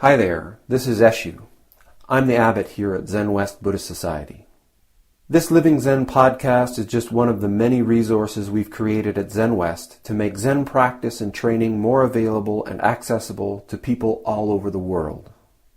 Hi there, this is Eshu. I'm the abbot here at Zenwest Buddhist Society. This Living Zen-podcast is just one of the many resources we've created at Zenwest to make Zen practice and training more available and accessible to people all over the world.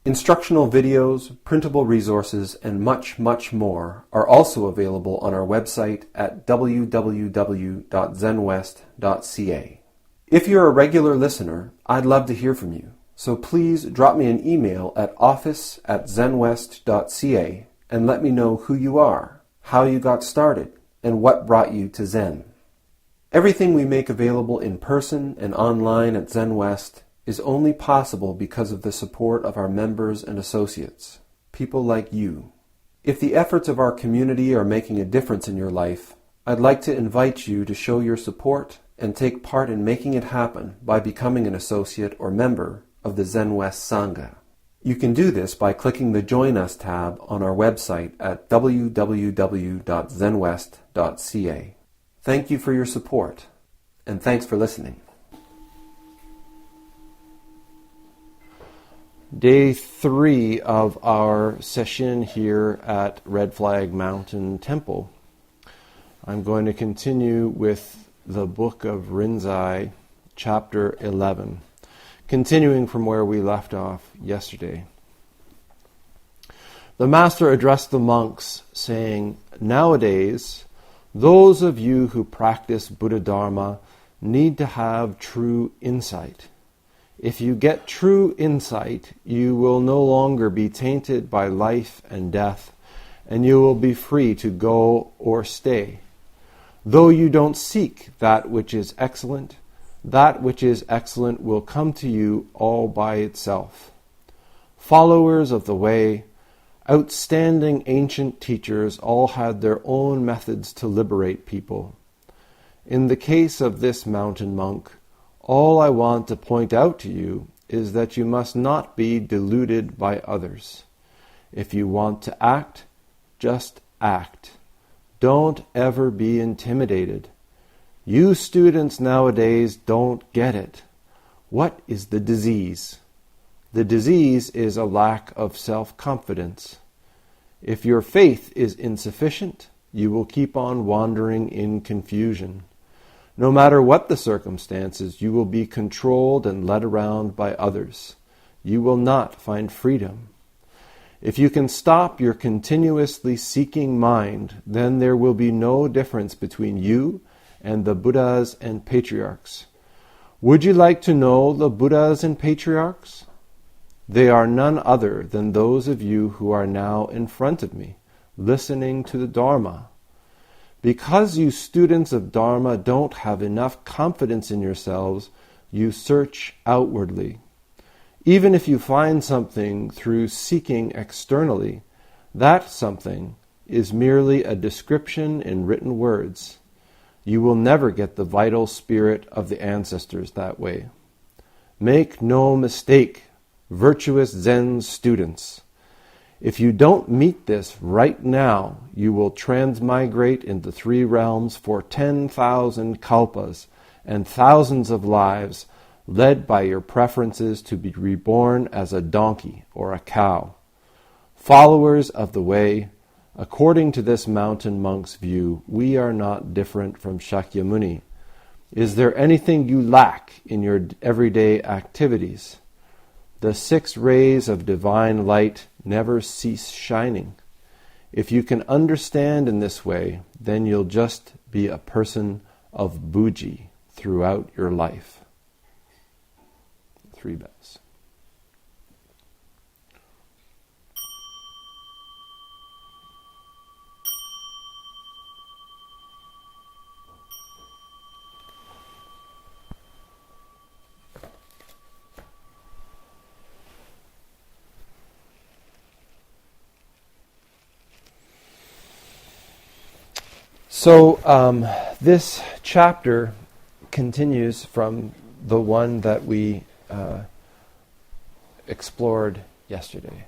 Instructional videos, printable resources, and much, much more are also available on our website at www.zenwest.ca. If you're a regular listener, I'd love to hear from you. So please drop me an email at office@zenwest.ca and let me know who you are, how you got started, and what brought you to Zen. Everything we make available in person and online at Zenwest is only possible because of the support of our members and associates, people like you. If the efforts of our community are making a difference in your life, I'd like to invite you to show your support and take part in making it happen by becoming an associate or member of the Zenwest Sangha. You can do this by clicking the Join Us tab on our website at www.zenwest.ca. Thank you for your support, and thanks for listening. Day 3 of our session here at Red Flag Mountain Temple. I'm going to continue with the book of Rinzai, chapter 11. Continuing from where we left off yesterday. The Master addressed the monks, saying, "Nowadays, those of you who practice Buddha Dharma need to have true insight. If you get true insight, you will no longer be tainted by life and death, and you will be free to go or stay. Though you don't seek that which is excellent, that which is excellent will come to you all by itself. Followers of the way, outstanding ancient teachers all had their own methods to liberate people. In the case of this mountain monk, all I want to point out to you is that you must not be deluded by others. If you want to act, just act. Don't ever be intimidated. You students nowadays don't get it. What is the disease? The disease is a lack of self-confidence. If your faith is insufficient, you will keep on wandering in confusion. No matter what the circumstances, you will be controlled and led around by others. You will not find freedom. If you can stop your continuously seeking mind, then there will be no difference between you and the Buddhas and Patriarchs. Would you like to know the Buddhas and Patriarchs? They are none other than those of you who are now in front of me, listening to the Dharma. Because you students of Dharma don't have enough confidence in yourselves, you search outwardly. Even if you find something through seeking externally, that something is merely a description in written words. You will never get the vital spirit of the ancestors that way. Make no mistake, virtuous Zen students. If you don't meet this right now, you will transmigrate into 3 realms for 10,000 kalpas and thousands of lives, led by your preferences to be reborn as a donkey or a cow. Followers of the way, according to this mountain monk's view, we are not different from Shakyamuni. Is there anything you lack in your everyday activities? The 6 rays of divine light never cease shining. If you can understand in this way, then you'll just be a person of Buji throughout your life." 3 bells. So this chapter continues from the one that we explored yesterday.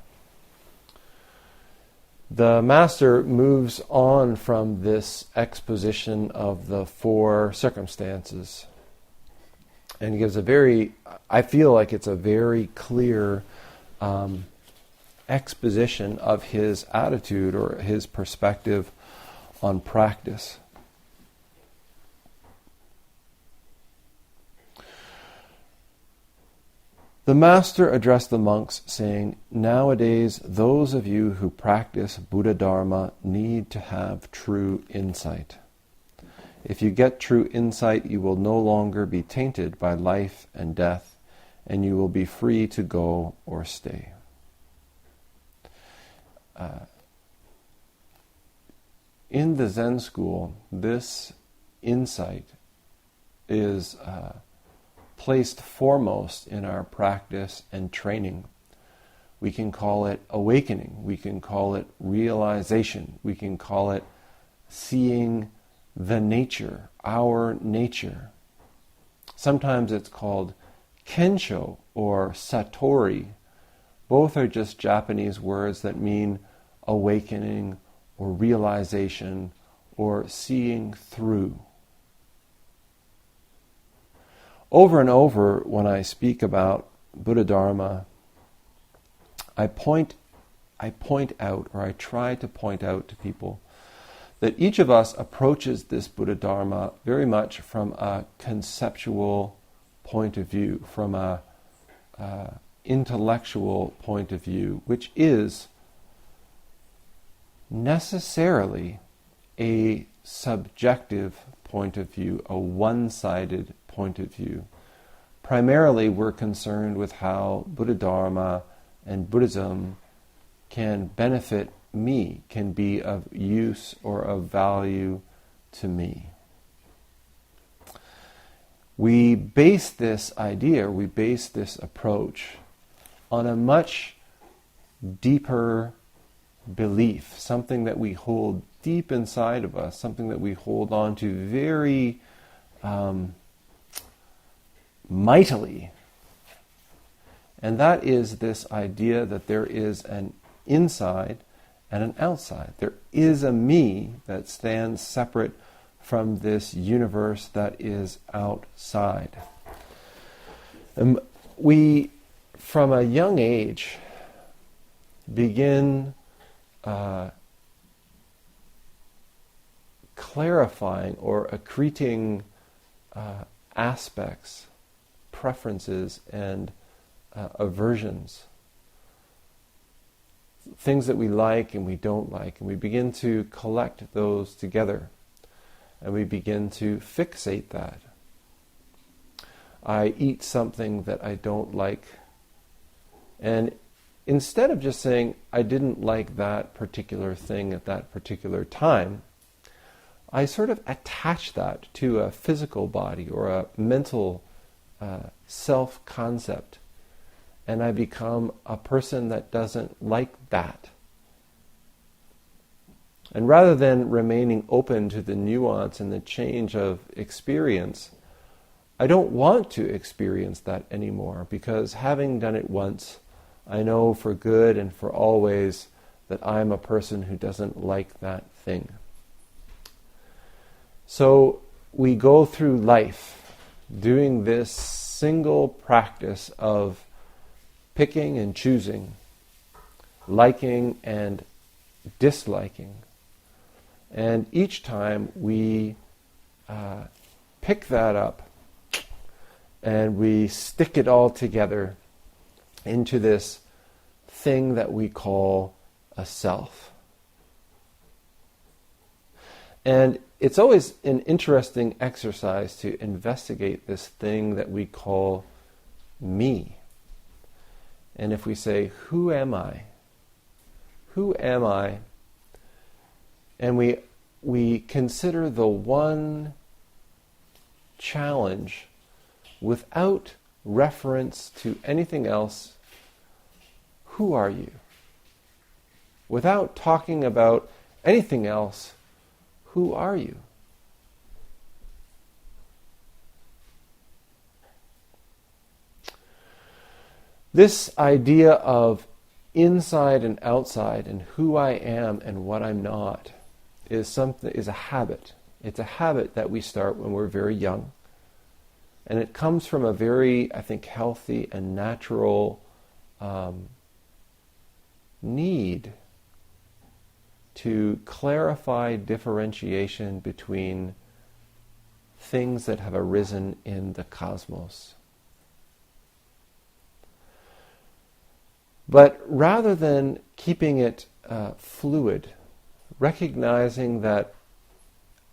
The Master moves on from this exposition of the 4 circumstances and gives I feel like it's a very clear exposition of his attitude or his perspective on practice. The master addressed the monks, saying, "Nowadays, those of you who practice Buddha Dharma need to have true insight. If you get true insight, you will no longer be tainted by life and death, and you will be free to go or stay." In the Zen school, this insight is placed foremost in our practice and training. We can call it awakening, we can call it realization, we can call it seeing the nature, our nature. Sometimes it's called kensho or satori. Both are just Japanese words that mean awakening or realization or seeing through. Over and over when I speak about Buddha Dharma, I point out, or I try to point out to people, that each of us approaches this Buddha Dharma very much from a conceptual point of view, from a intellectual point of view, which is necessarily a subjective point of view, a one-sided point of view. Primarily, we're concerned with how Buddha Dharma and Buddhism can benefit me, can be of use or of value to me. We base this idea, we base this approach on a much deeper belief, something that we hold deep inside of us, something that we hold on to very mightily. And that is this idea that there is an inside and an outside. There is a me that stands separate from this universe that is outside. And we, from a young age, begin clarifying or accreting aspects, preferences, and aversions. Things that we like and we don't like. And we begin to collect those together. And we begin to fixate that. I eat something that I don't like. And instead of just saying, I didn't like that particular thing at that particular time, I sort of attach that to a physical body or a mental self-concept. And I become a person that doesn't like that. And rather than remaining open to the nuance and the change of experience, I don't want to experience that anymore, because having done it once, I know for good and for always that I'm a person who doesn't like that thing. So we go through life doing this single practice of picking and choosing, liking and disliking. And each time we pick that up and we stick it all together into this thing that we call a self. And it's always an interesting exercise to investigate this thing that we call me. And if we say, who am I? Who am I? And we consider the one challenge without reference to anything else. Who are you? Without talking about anything else, who are you? This idea of inside and outside and who I am and what I'm not is a habit. It's a habit that we start when we're very young. And it comes from a very, I think, healthy and natural need to clarify differentiation between things that have arisen in the cosmos. But rather than keeping it fluid, recognizing that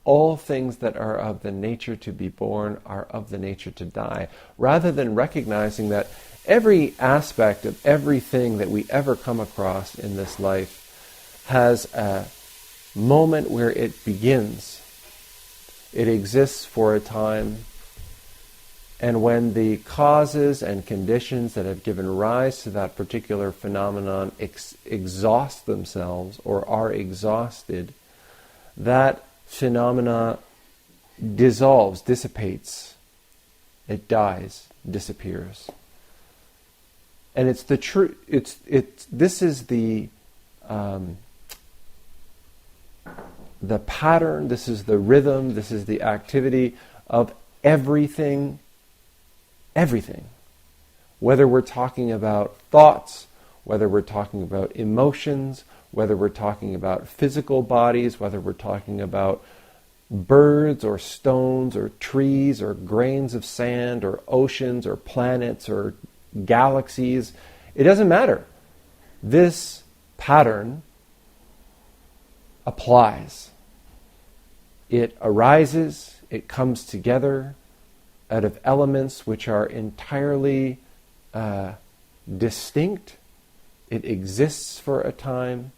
all things that are of the nature to be born are of the nature to die, rather than recognizing that every aspect of everything that we ever come across in this life has a moment where it begins. It exists for a time, and when the causes and conditions that have given rise to that particular phenomenon exhaust themselves or are exhausted, that phenomena dissolves, dissipates, it dies, disappears. And it's the true. This is the pattern. This is the rhythm. This is the activity of everything. Everything. Whether we're talking about thoughts, whether we're talking about emotions, whether we're talking about physical bodies, whether we're talking about birds or stones or trees or grains of sand or oceans or planets or galaxies, it doesn't matter. This pattern applies. It arises, it comes together out of elements which are entirely distinct. It exists for a time,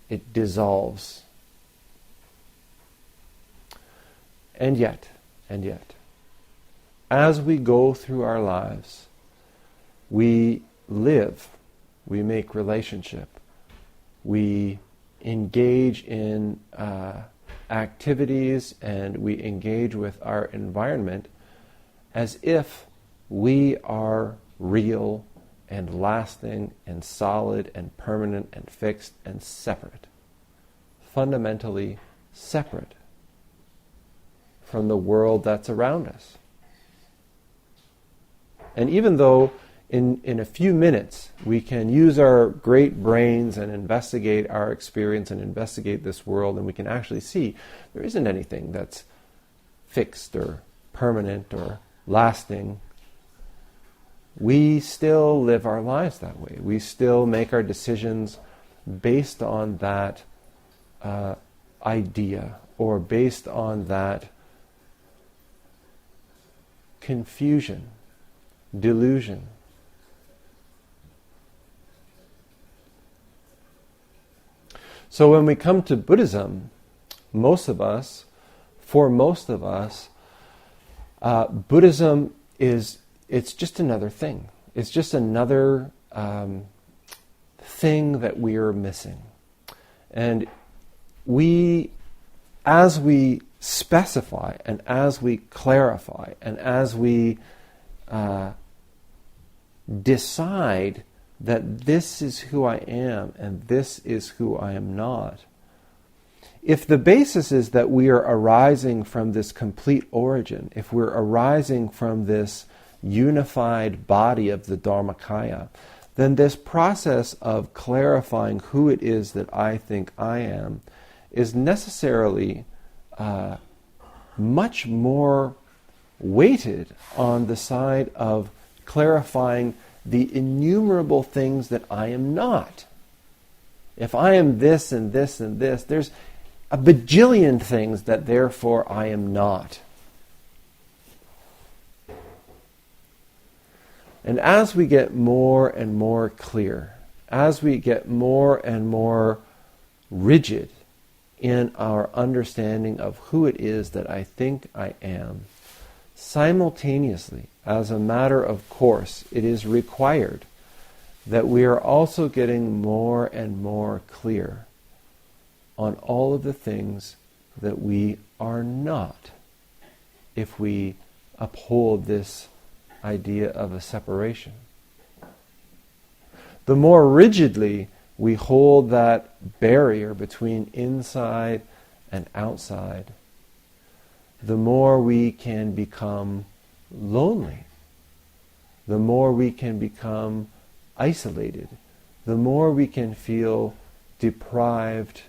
it dissolves. And yet, as we go through our lives, we live, we make relationship, we engage in activities, and we engage with our environment as if we are real and lasting and solid and permanent and fixed and separate, fundamentally separate from the world that's around us. And even though in a few minutes we can use our great brains and investigate our experience and investigate this world, and we can actually see there isn't anything that's fixed or permanent or lasting, we still live our lives that way. We still make our decisions based on that idea, or based on that confusion, delusion. So when we come to Buddhism, for most of us, Buddhism it's just another thing. It's just another thing that we are missing. And as we specify, and as we clarify, and as we decide that this is who I am and this is who I am not, if the basis is that we are arising from this complete origin, if we're arising from this unified body of the Dharmakaya, then this process of clarifying who it is that I think I am is necessarily much more weighted on the side of clarifying the innumerable things that I am not. If I am this and this and this, there's a bajillion things that therefore I am not. And as we get more and more clear, as we get more and more rigid in our understanding of who it is that I think I am, simultaneously, as a matter of course, it is required that we are also getting more and more clear on all of the things that we are not, if we uphold this idea of a separation. The more rigidly we hold that barrier between inside and outside, the more we can become lonely, the more we can become isolated, the more we can feel deprived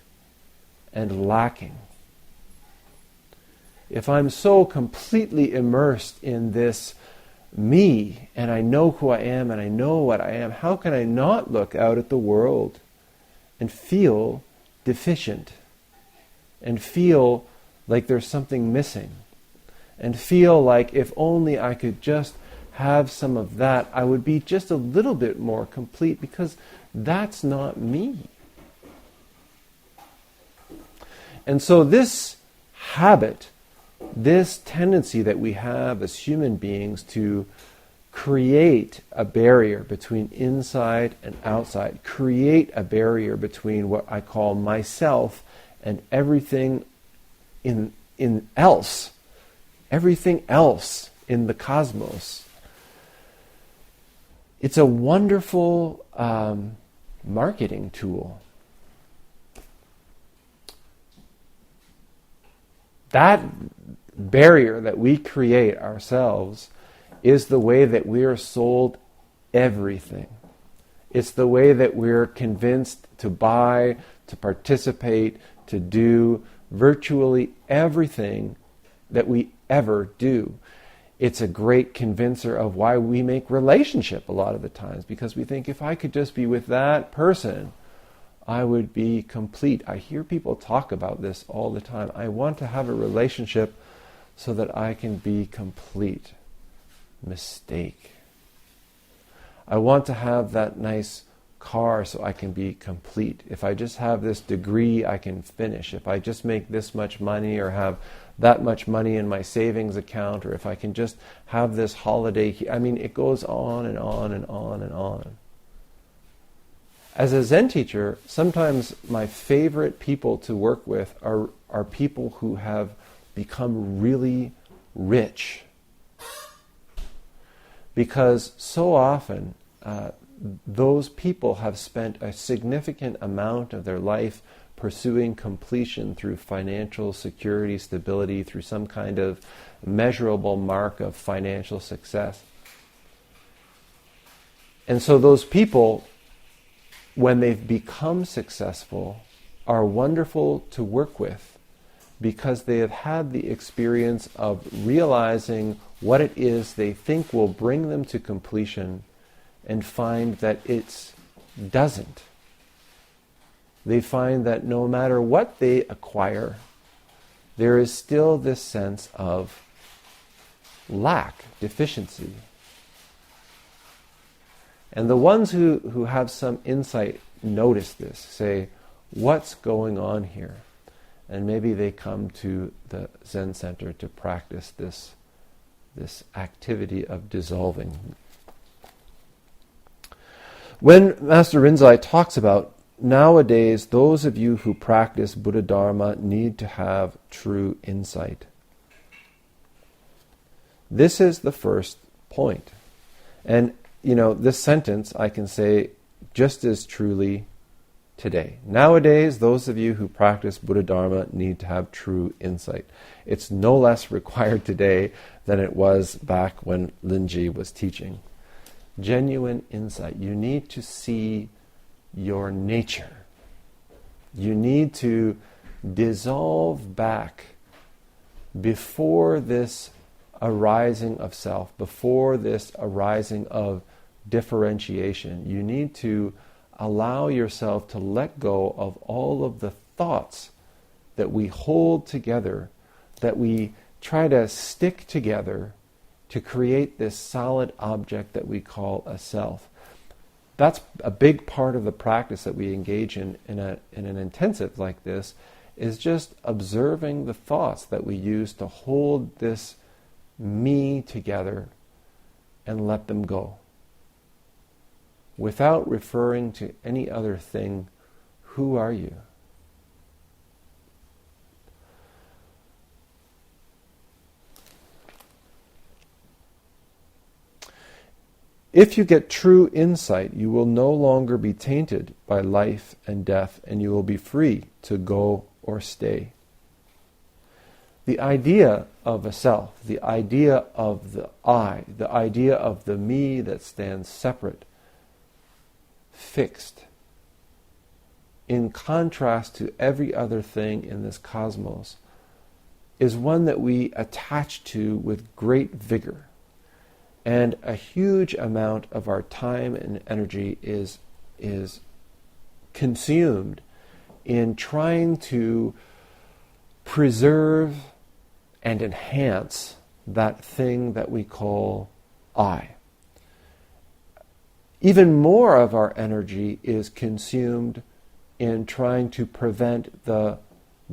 and lacking. If I'm so completely immersed in this me, and I know who I am and I know what I am, how can I not look out at the world and feel deficient and feel like there's something missing and feel like if only I could just have some of that, I would be just a little bit more complete, because that's not me. And so this habit, this tendency that we have as human beings to create a barrier between inside and outside, create a barrier between what I call myself and everything in else, everything else in the cosmos. It's a wonderful marketing tool. That barrier that we create ourselves is the way that we are sold everything. It's the way that we're convinced to buy, to participate, to do virtually everything that we ever do. It's a great convincer of why we make relationship a lot of the times, because we think if I could just be with that person, I would be complete. I hear people talk about this all the time. I want to have a relationship so that I can be complete. Mistake. I want to have that nice car so I can be complete. If I just have this degree, I can finish. If I just make this much money or have that much money in my savings account, or if I can just have this holiday, it goes on and on and on and on. As a Zen teacher, sometimes my favorite people to work with are people who have become really rich. Because so often, those people have spent a significant amount of their life pursuing completion through financial security, stability, through some kind of measurable mark of financial success. And so those people, when they've become successful, are wonderful to work with, because they have had the experience of realizing what it is they think will bring them to completion and find that it doesn't. They find that no matter what they acquire, there is still this sense of lack, deficiency. And the ones who have some insight notice this, say, what's going on here? And maybe they come to the Zen Center to practice this activity of dissolving. When Master Rinzai talks about, nowadays, those of you who practice Buddha Dharma need to have true insight. This is the first point. And, this sentence I can say just as truly today. Nowadays, those of you who practice Buddha Dharma need to have true insight. It's no less required today than it was back when Rinzai was teaching. Genuine insight. You need to see your nature. You need to dissolve back before this arising of self, before this arising of differentiation. You need to allow yourself to let go of all of the thoughts that we hold together, that we try to stick together to create this solid object that we call a self. That's a big part of the practice that we engage in an intensive like this, is just observing the thoughts that we use to hold this me together and let them go. Without referring to any other thing, who are you? If you get true insight, you will no longer be tainted by life and death, and you will be free to go or stay. The idea of a self, the idea of the I, the idea of the me that stands separate, fixed, in contrast to every other thing in this cosmos, is one that we attach to with great vigor. And a huge amount of our time and energy is consumed in trying to preserve and enhance that thing that we call I. Even more of our energy is consumed in trying to prevent the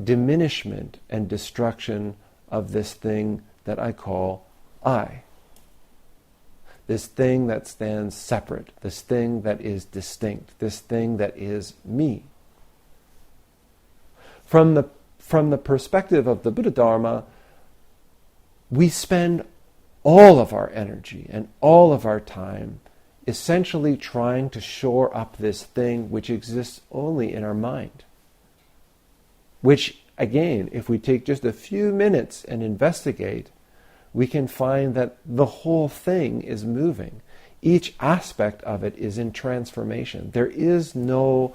diminishment and destruction of this thing that I call I. This thing that stands separate, this thing that is distinct, this thing that is me. From the perspective of the Buddha Dharma, we spend all of our energy and all of our time essentially trying to shore up this thing which exists only in our mind. Which, again, if we take just a few minutes and investigate, we can find that the whole thing is moving. Each aspect of it is in transformation. There is no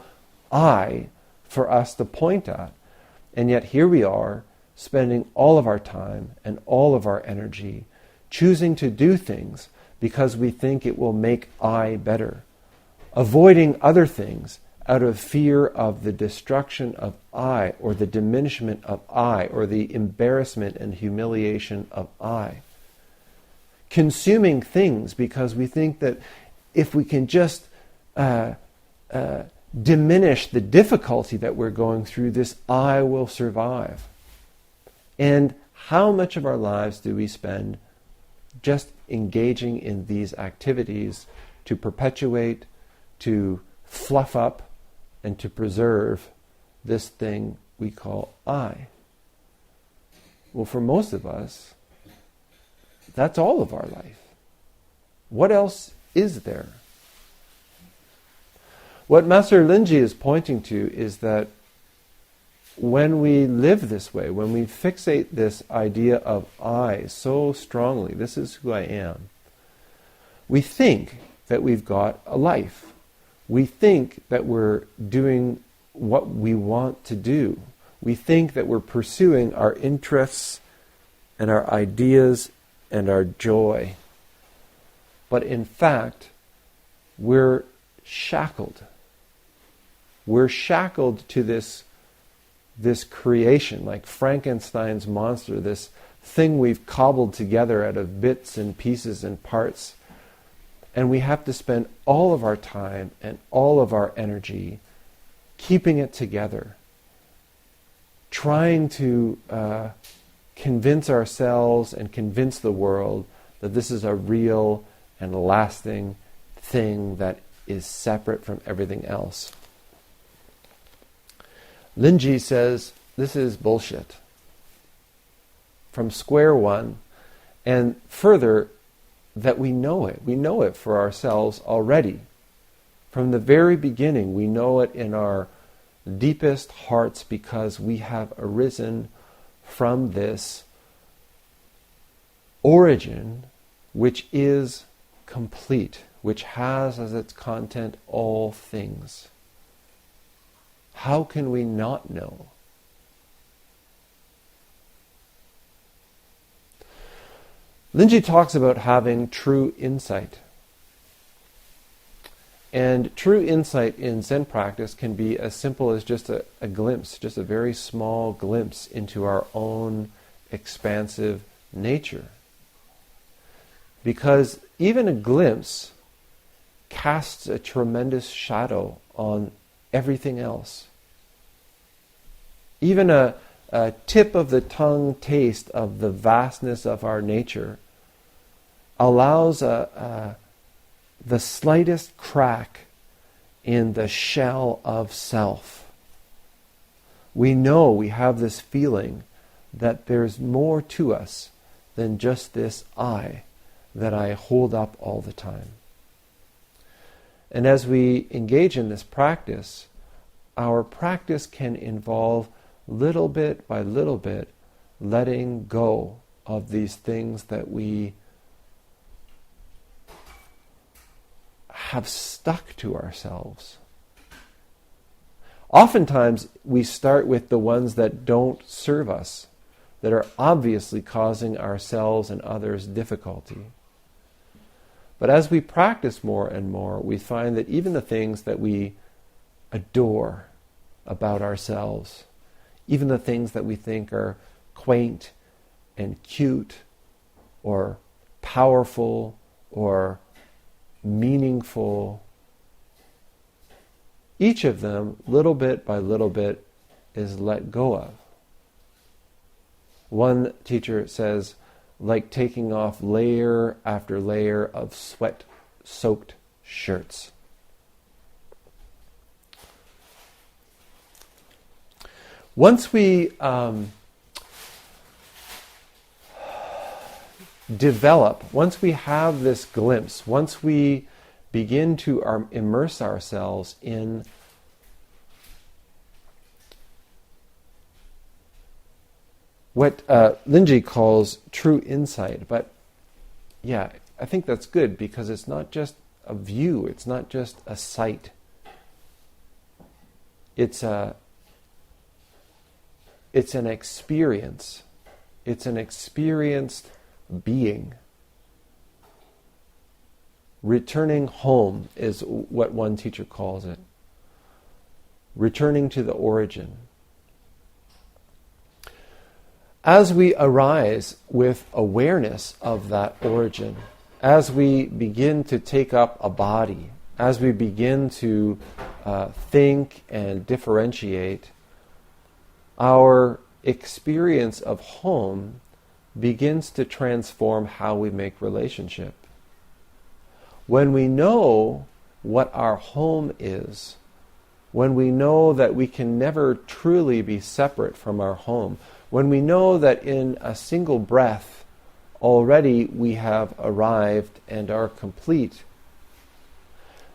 I for us to point at. And yet here we are, spending all of our time and all of our energy choosing to do things because we think it will make I better, avoiding other things out of fear of the destruction of I, or the diminishment of I, or the embarrassment and humiliation of I. Consuming things because we think that if we can just diminish the difficulty that we're going through, this I will survive. And how much of our lives do we spend just engaging in these activities to perpetuate, to fluff up, and to preserve this thing we call I? Well, for most of us, that's all of our life. What else is there? What Master Rinzai is pointing to is that when we live this way, when we fixate this idea of I so strongly, this is who I am, we think that we've got a life. We think that we're doing what we want to do. We think that we're pursuing our interests and our ideas and our joy. But in fact, we're shackled. We're shackled to this creation, like Frankenstein's monster, this thing we've cobbled together out of bits and pieces and parts. And we have to spend all of our time and all of our energy keeping it together, trying to convince ourselves and convince the world that this is a real and lasting thing that is separate from everything else. Rinzai says this is bullshit. From square one, and further, that we know it. We know it for ourselves already. From the very beginning, we know it in our deepest hearts because we have arisen from this origin which is complete, which has as its content all things. How can we not know? Rinzai talks about having true insight. And true insight in Zen practice can be as simple as just a glimpse, just a very small glimpse into our own expansive nature. Because even a glimpse casts a tremendous shadow on everything else. Even a tip of the tongue taste of the vastness of our nature allows the slightest crack in the shell of self. We know, we have this feeling that there's more to us than just this I that I hold up all the time. And as we engage in this practice, our practice can involve little bit by little bit letting go of these things that we have stuck to ourselves. Oftentimes, we start with the ones that don't serve us, that are obviously causing ourselves and others difficulty. But as we practice more and more, we find that even the things that we adore about ourselves, even the things that we think are quaint and cute or powerful or meaningful, each of them, little bit by little bit, is let go of. One teacher says, like taking off layer after layer of sweat-soaked shirts. Once we develop, once we have this glimpse, once we begin to immerse ourselves in what Rinzai calls true insight. But yeah, I think that's good because it's not just a view, it's not just a sight. It's an experience. It's an experienced being. Returning home is what one teacher calls it. Returning to the origin. As we arise with awareness of that origin, as we begin to take up a body, as we begin to think and differentiate, our experience of home begins to transform how we make relationship. When we know what our home is, when we know that we can never truly be separate from our home, when we know that in a single breath already we have arrived and are complete,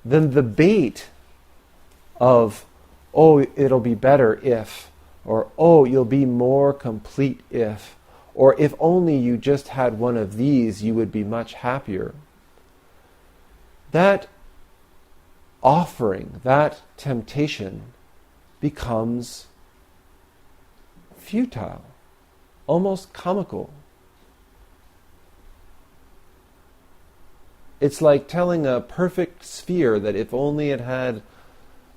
then the bait of, oh, it'll be better if, or oh, you'll be more complete if, or if only you just had one of these, you would be much happier. That offering, that temptation becomes futile, almost comical. It's like telling a perfect sphere that if only it had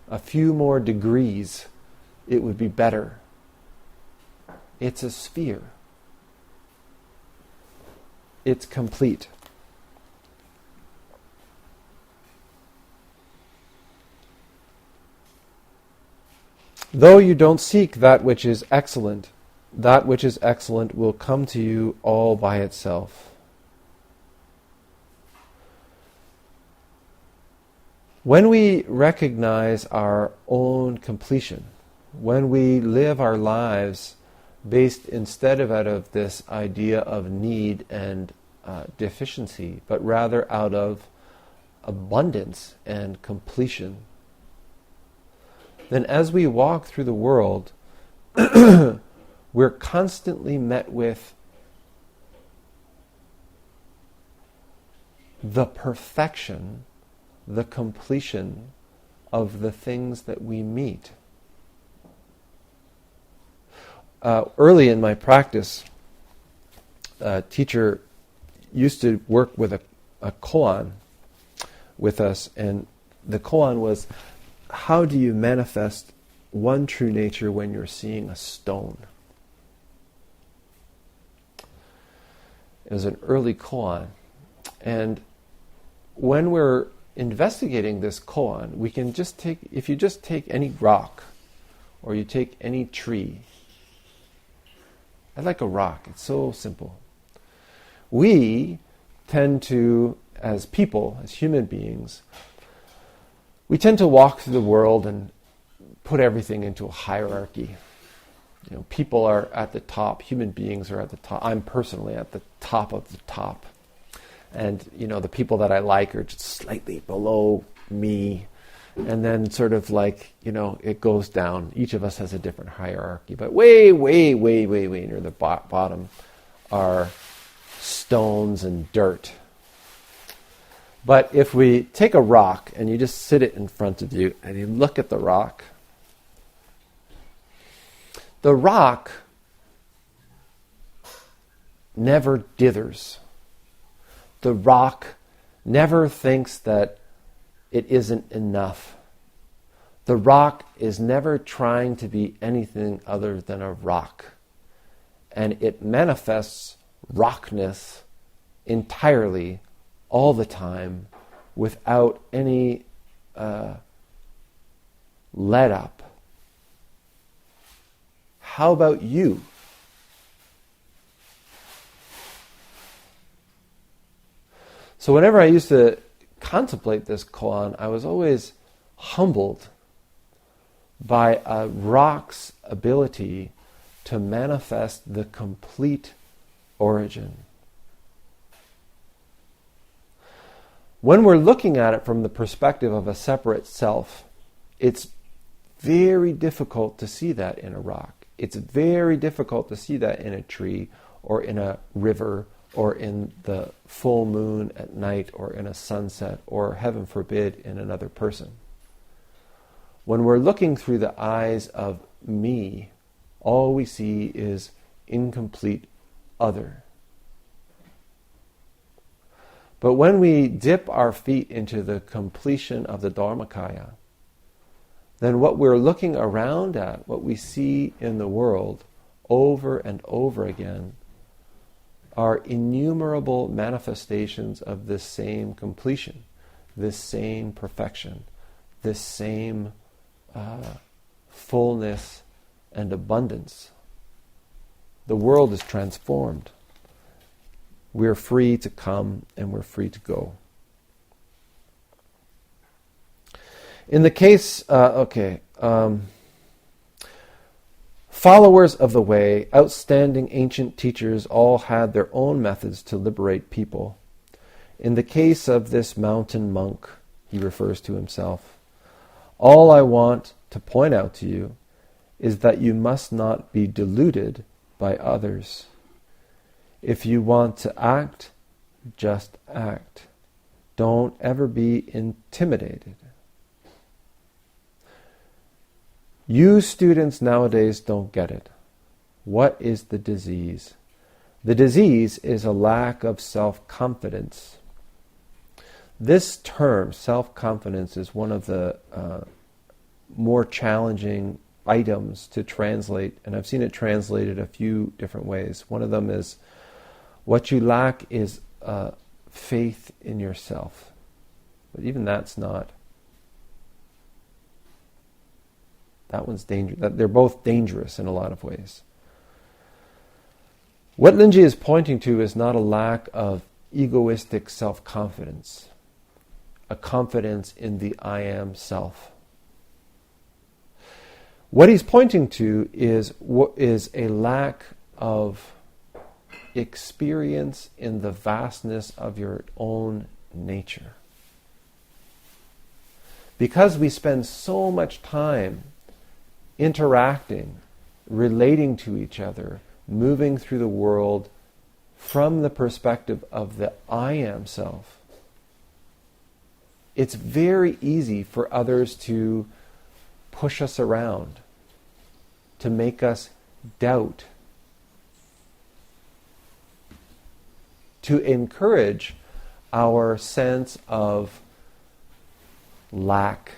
a few more degrees, it would be better. It's a sphere. It's complete. Though you don't seek that which is excellent will come to you all by itself. When we recognize our own completion, when we live our lives based instead of out of this idea of need and deficiency, but rather out of abundance and completion, then as we walk through the world, we're constantly met with the perfection, the completion of the things that we meet. Early in my practice, a teacher used to work with a koan with us, and the koan was, how do you manifest one true nature when you're seeing a stone? It was an early koan. And when we're investigating this koan, we can just take, if you just take any rock, or you take any tree, I like a rock, it's so simple. We tend to, as people, as human beings, we tend to walk through the world and put everything into a hierarchy. You know, people are at the top, human beings are at the top. I'm personally at the top of the top. And, you know, the people that I like are just slightly below me. And then sort of like, you know, it goes down. Each of us has a different hierarchy. But way, way, way, way, way near the bottom are stones and dirt. But if we take a rock and you just sit it in front of you and you look at the rock, The rock never dithers. The rock never thinks that it isn't enough. The rock is never trying to be anything other than a rock. And it manifests rockness entirely, all the time, without any let up. How about you? So whenever I used to contemplate this koan, I was always humbled by a rock's ability to manifest the complete origin. When we're looking at it from the perspective of a separate self, it's very difficult to see that in a rock. It's very difficult to see that in a tree or in a river or in the full moon at night or in a sunset or, heaven forbid, in another person. When we're looking through the eyes of me, all we see is incomplete other. But when we dip our feet into the completion of the Dharmakaya, then what we're looking around at, what we see in the world over and over again, are innumerable manifestations of this same completion, this same perfection, this same fullness and abundance. The world is transformed. We're free to come and we're free to go. In the case, followers of the way, outstanding ancient teachers all had their own methods to liberate people. In the case of this mountain monk, he refers to himself, all I want to point out to you is that you must not be deluded by others. If you want to act, just act. Don't ever be intimidated. You students nowadays don't get it. What is the disease? The disease is a lack of self-confidence. This term, self-confidence, is one of the more challenging items to translate, and I've seen it translated a few different ways. One of them is, what you lack is faith in yourself. But even that's not. That one's dangerous. They're both dangerous in a lot of ways. What Rinzai is pointing to is not a lack of egoistic self-confidence, a confidence in the I am self. What he's pointing to is a lack of experience in the vastness of your own nature. Because we spend so much time interacting, relating to each other, moving through the world from the perspective of the I am self, it's very easy for others to push us around, to make us doubt, to encourage our sense of lack,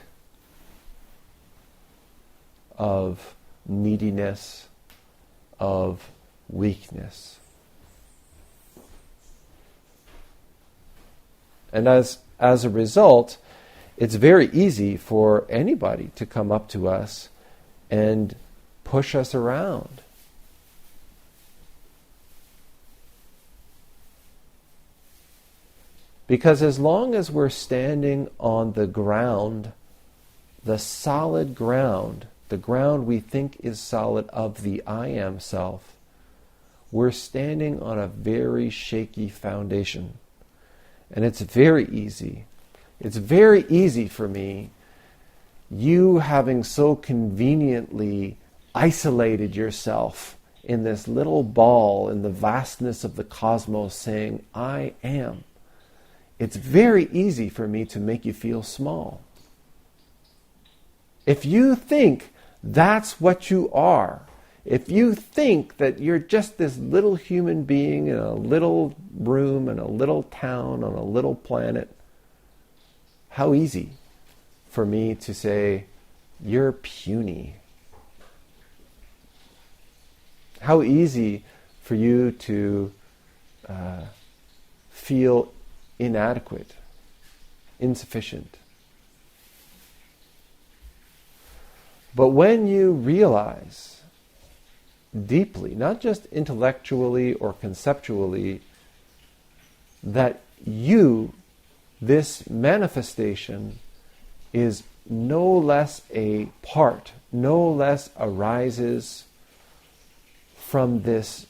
of neediness, of weakness. And as a result, it's very easy for anybody to come up to us and push us around. Because as long as we're standing on the ground, the solid ground, the ground we think is solid of the I am self, we're standing on a very shaky foundation. And it's very easy. It's very easy for me, you having so conveniently isolated yourself in this little ball in the vastness of the cosmos saying, I am. It's very easy for me to make you feel small. If you think that's what you are, If you think that you're just this little human being in a little room in a little town on a little planet, how easy for me to say, you're puny. How easy for you to feel inadequate, insufficient. But when you realize deeply, not just intellectually or conceptually, that you, this manifestation, is no less a part, no less arises from this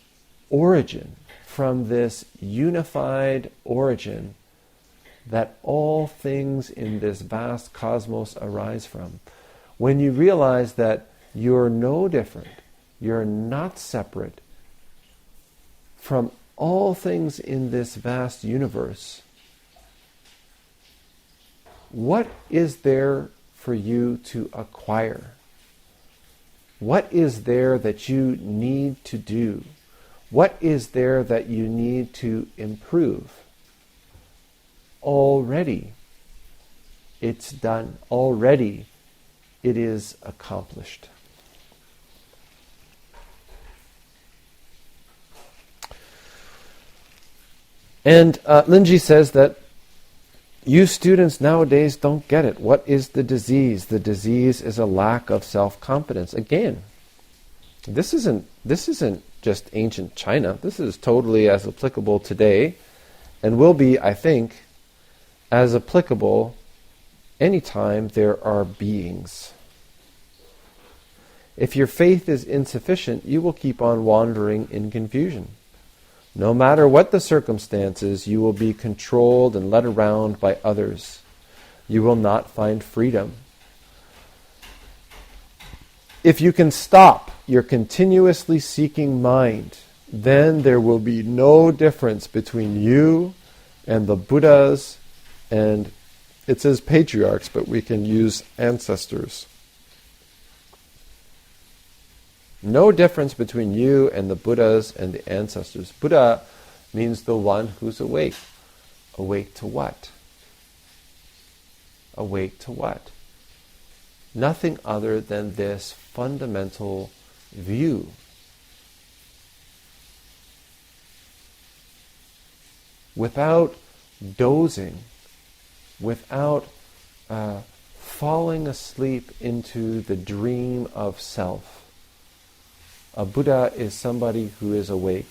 origin, from this unified origin that all things in this vast cosmos arise from. When you realize that you're no different, you're not separate from all things in this vast universe, what is there for you to acquire? What is there that you need to do? What is there that you need to improve? Already it's done. Already it is accomplished. And Rinzai says that you students nowadays don't get it. What is the disease? The disease is a lack of self-confidence. Again, this isn't just ancient China. This is totally as applicable today, and will be, I think, as applicable anytime there are beings. If your faith is insufficient, you will keep on wandering in confusion. No matter what the circumstances, you will be controlled and led around by others. You will not find freedom. If you can stop your continuously seeking mind, then there will be no difference between you and the Buddhas, and it says patriarchs, but we can use ancestors. No difference between you and the Buddhas and the ancestors. Buddha means the one who's awake. Awake to what? Awake to what? Nothing other than this fundamental view. Without dozing, without falling asleep into the dream of self. A Buddha is somebody who is awake.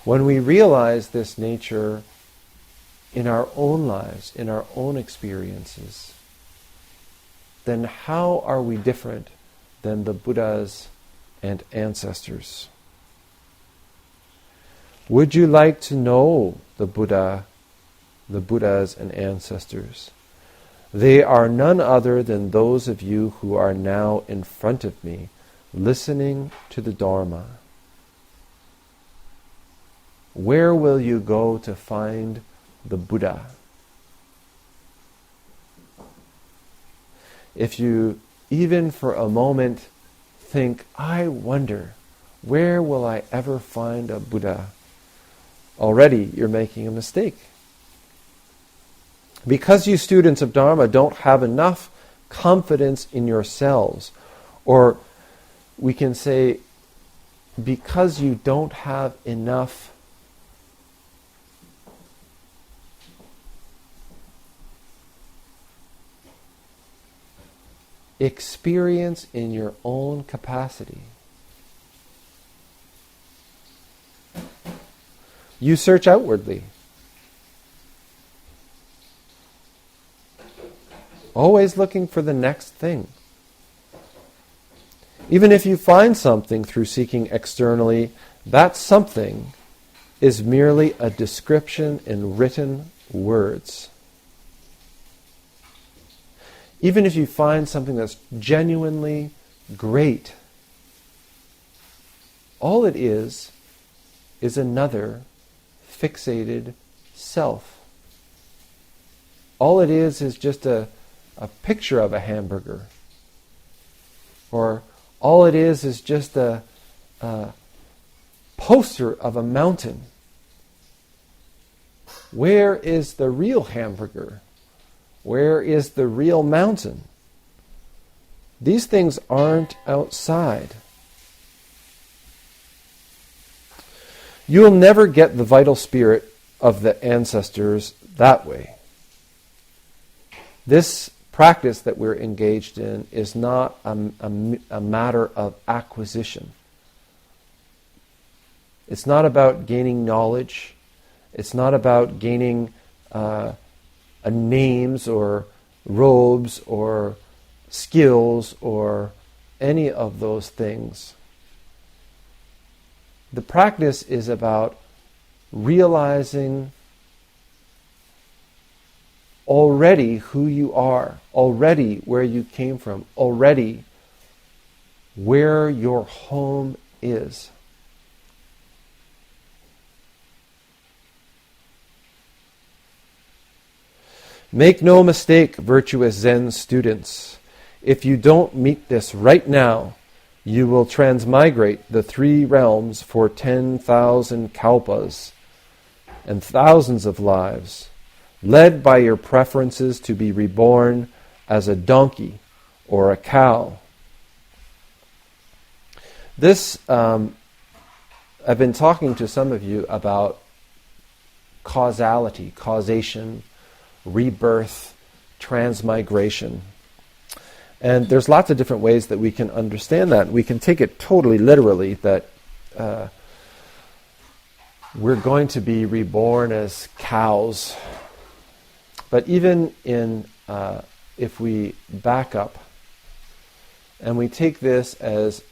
When we realize this nature in our own lives, in our own experiences, then how are we different than the Buddhas and ancestors? Would you like to know the Buddhas and ancestors? They are none other than those of you who are now in front of me, listening to the Dharma. Where will you go to find the Buddha? If you even for a moment think, I wonder, where will I ever find a Buddha? Already you're making a mistake. Because you students of Dharma don't have enough confidence in yourselves, or we can say, because you don't have enough experience in your own capacity, you search outwardly. Always looking for the next thing. Even if you find something through seeking externally, that something is merely a description in written words. Even if you find something that's genuinely great, all it is another fixated self. All it is just a picture of a hamburger. Or all it is just a poster of a mountain. Where is the real hamburger? Where is the real mountain? These things aren't outside. You'll never get the vital spirit of the ancestors that way. This practice that we're engaged in is not a matter of acquisition. It's not about gaining knowledge. It's not about gaining names or robes or skills or any of those things. The practice is about realizing already who you are, already where you came from, already where your home is. Make no mistake, virtuous Zen students. If you don't meet this right now, you will transmigrate the 3 realms for 10,000 kalpas and thousands of lives, led by your preferences to be reborn as a donkey or a cow. This, I've been talking to some of you about causality, causation, rebirth, transmigration. And there's lots of different ways that we can understand that. We can take it totally literally, that we're going to be reborn as cows. But even in, if we back up and we take this as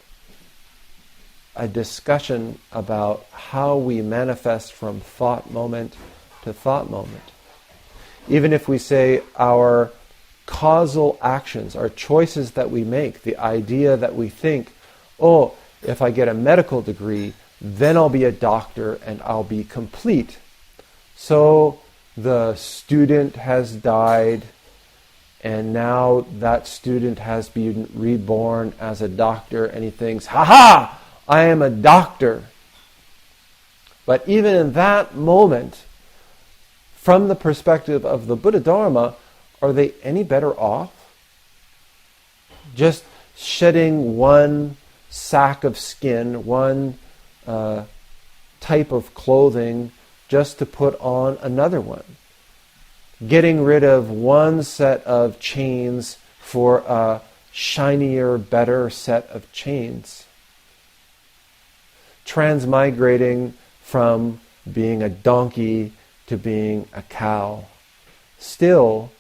a discussion about how we manifest from thought moment to thought moment, even if we say our causal actions, our choices that we make, the idea that we think, oh, if I get a medical degree, then I'll be a doctor and I'll be complete. So the student has died and now that student has been reborn as a doctor and he thinks, ha-ha, I am a doctor. But even in that moment, from the perspective of the Buddha Dharma, are they any better off? Just shedding one sack of skin, one type of clothing, just to put on another one. Getting rid of one set of chains for a shinier, better set of chains. Transmigrating from being a donkey to being a cow. Still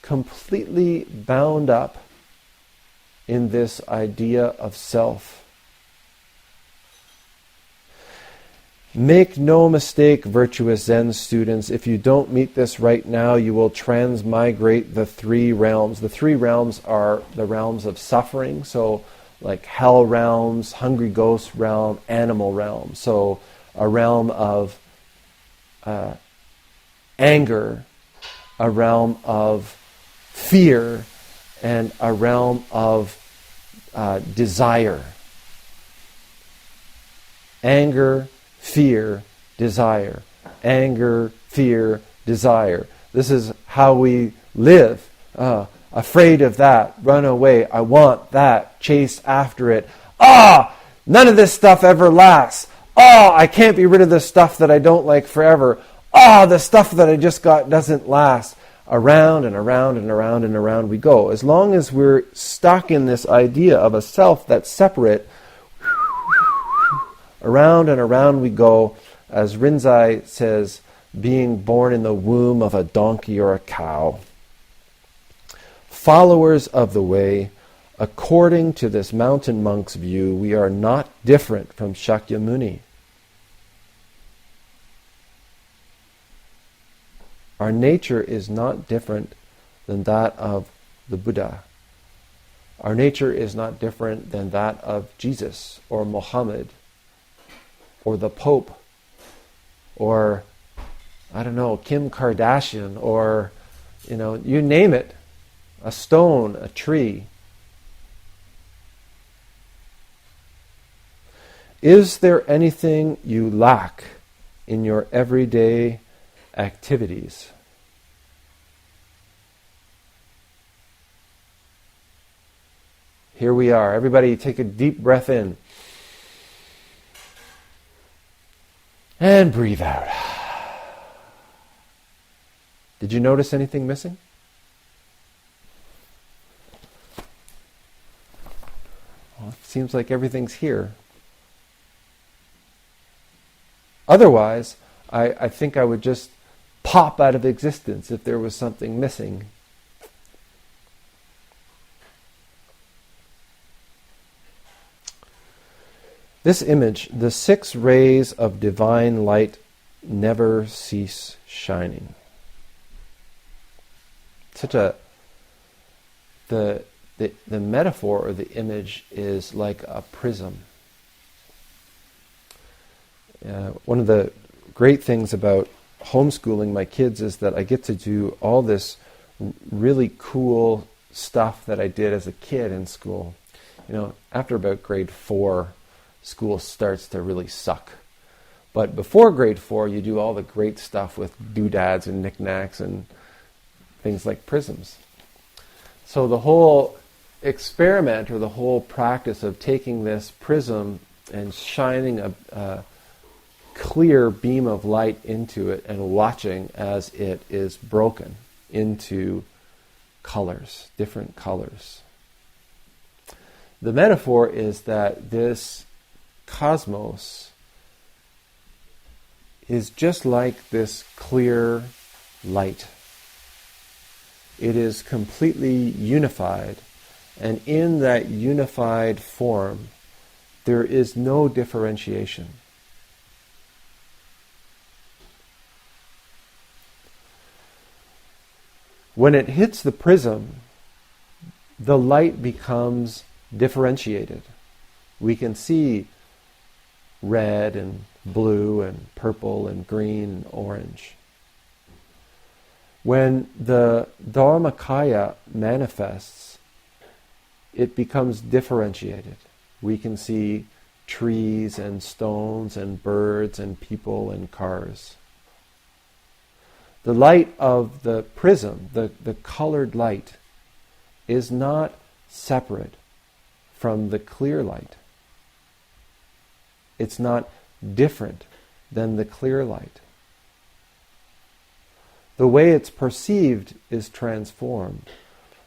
completely bound up in this idea of self. Make no mistake, virtuous Zen students, if you don't meet this right now, you will transmigrate the 3 realms. The 3 realms are the realms of suffering, so like hell realms, hungry ghost realm, animal realm. So a realm of anger, a realm of fear, and a realm of desire. Anger, fear, desire. Anger, fear, desire. This is how we live. Afraid of that, run away, I want that, chase after it. None of this stuff ever lasts. I can't be rid of the stuff that I don't like forever. The stuff that I just got doesn't last. Around and around and around and around we go. As long as we're stuck in this idea of a self that's separate, around and around we go, as Rinzai says, being born in the womb of a donkey or a cow. Followers of the way, according to this mountain monk's view, we are not different from Shakyamuni. Our nature is not different than that of the Buddha. Our nature is not different than that of Jesus or Muhammad or the Pope or, I don't know, Kim Kardashian or, you name it, a stone, a tree. Is there anything you lack in your everyday activities? Here we are. Everybody take a deep breath in. And breathe out. Did you notice anything missing? Well, it seems like everything's here. Otherwise, I think I would just pop out of existence if there was something missing. This image, the 6 rays of divine light never cease shining. The metaphor or the image is like a prism. One of the great things about homeschooling my kids is that I get to do all this really cool stuff that I did as a kid in school. After about grade 4, school starts to really suck. But before grade 4, you do all the great stuff with doodads and knickknacks and things like prisms. So the whole experiment or the whole practice of taking this prism and shining a clear beam of light into it and watching as it is broken into colors, different colors. The metaphor is that this cosmos is just like this clear light. It is completely unified, and in that unified form, there is no differentiation. When it hits the prism, the light becomes differentiated. We can see red and blue and purple and green and orange. When the Dharmakaya manifests, it becomes differentiated. We can see trees and stones and birds and people and cars. The light of the prism, the colored light, is not separate from the clear light. It's not different than the clear light. The way it's perceived is transformed,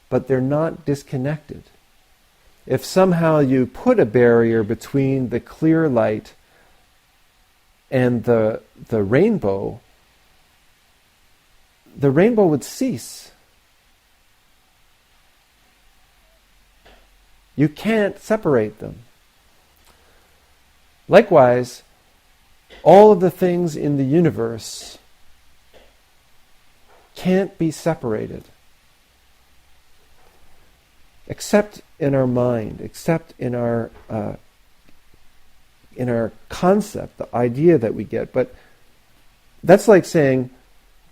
but they're not disconnected. If somehow you put a barrier between the clear light and the rainbow would cease. You can't separate them. Likewise, all of the things in the universe can't be separated, except in our mind, except in our concept, the idea that we get. But that's like saying,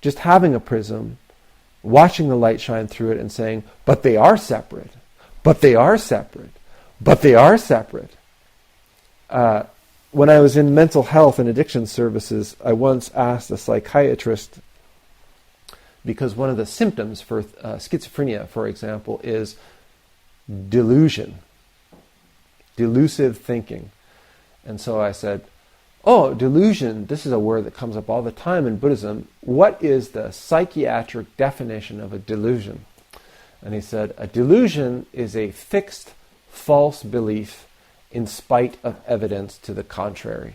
just having a prism, watching the light shine through it and saying, but they are separate, but they are separate, but they are separate. When I was in mental health and addiction services, I once asked a psychiatrist, because one of the symptoms for schizophrenia, for example, is delusion, delusive thinking. And so I said, oh, delusion, this is a word that comes up all the time in Buddhism. What is the psychiatric definition of a delusion? And he said, a delusion is a fixed, false belief in spite of evidence to the contrary.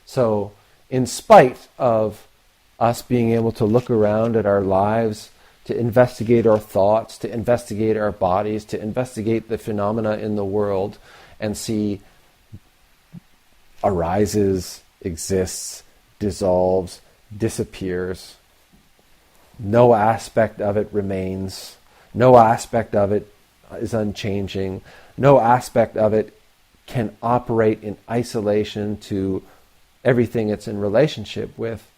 So, in spite of us being able to look around at our lives, to investigate our thoughts, to investigate our bodies, to investigate the phenomena in the world, and see arises, exists, dissolves, disappears. No aspect of it remains. No aspect of it is unchanging. No aspect of it can operate in isolation to everything it's in relationship with.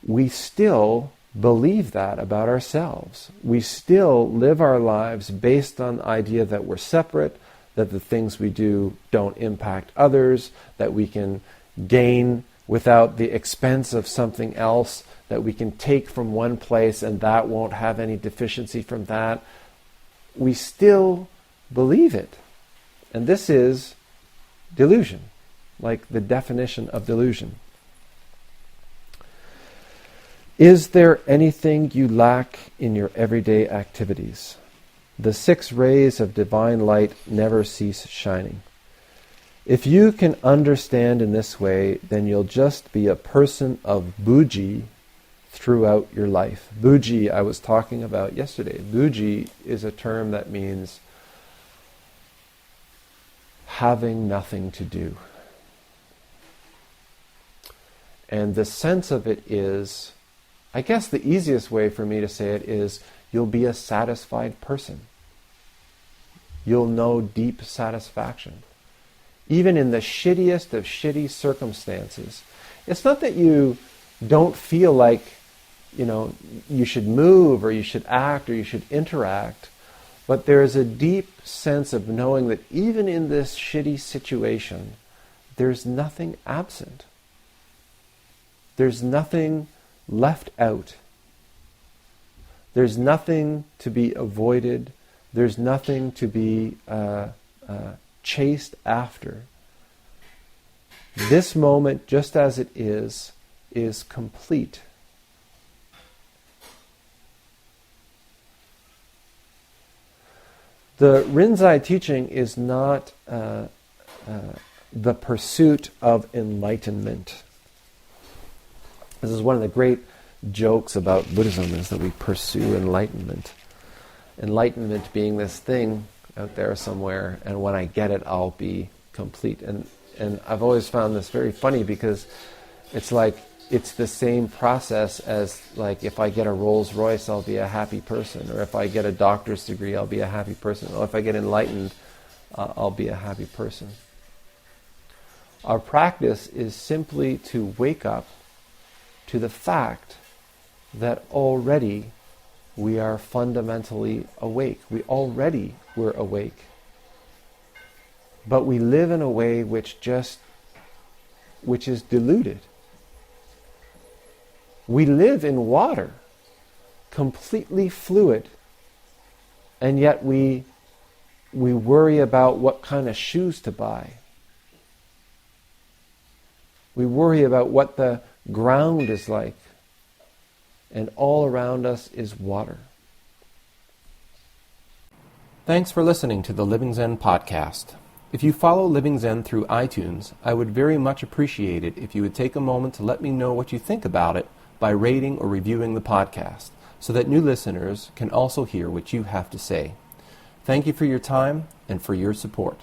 We still believe that about ourselves. We still live our lives based on the idea that we're separate, that the things we do don't impact others, that we can gain without the expense of something else, that we can take from one place and that won't have any deficiency from that, we still believe it. And this is delusion, like the definition of delusion. Is there anything you lack in your everyday activities? The 6 rays of divine light never cease shining. If you can understand in this way, then you'll just be a person of buji throughout your life. Buji, I was talking about yesterday. Buji is a term that means having nothing to do. And the sense of it is, I guess the easiest way for me to say it is, you'll be a satisfied person. You'll know deep satisfaction. Even in the shittiest of shitty circumstances. It's not that you don't feel like, you should move or you should act or you should interact, but there is a deep sense of knowing that even in this shitty situation, there's nothing absent. There's nothing left out. There's nothing to be avoided. There's nothing to be chased after. This moment, just as it is complete. The Rinzai teaching is not the pursuit of enlightenment. This is one of the great jokes about Buddhism, is that we pursue enlightenment. Enlightenment being this thing out there somewhere, and when I get it, I'll be complete. And I've always found this very funny, because it's like it's the same process as, like, if I get a Rolls Royce, I'll be a happy person, or if I get a doctor's degree, I'll be a happy person, or if I get enlightened, I'll be a happy person. Our practice is simply to wake up to the fact that already we are fundamentally awake. We're awake. But we live in a way which is deluded. We live in water, completely fluid, and yet we worry about what kind of shoes to buy. We worry about what the ground is like, and all around us is water. Thanks for listening to the Living Zen podcast. If you follow Living Zen through iTunes, I would very much appreciate it if you would take a moment to let me know what you think about it by rating or reviewing the podcast, so that new listeners can also hear what you have to say. Thank you for your time and for your support.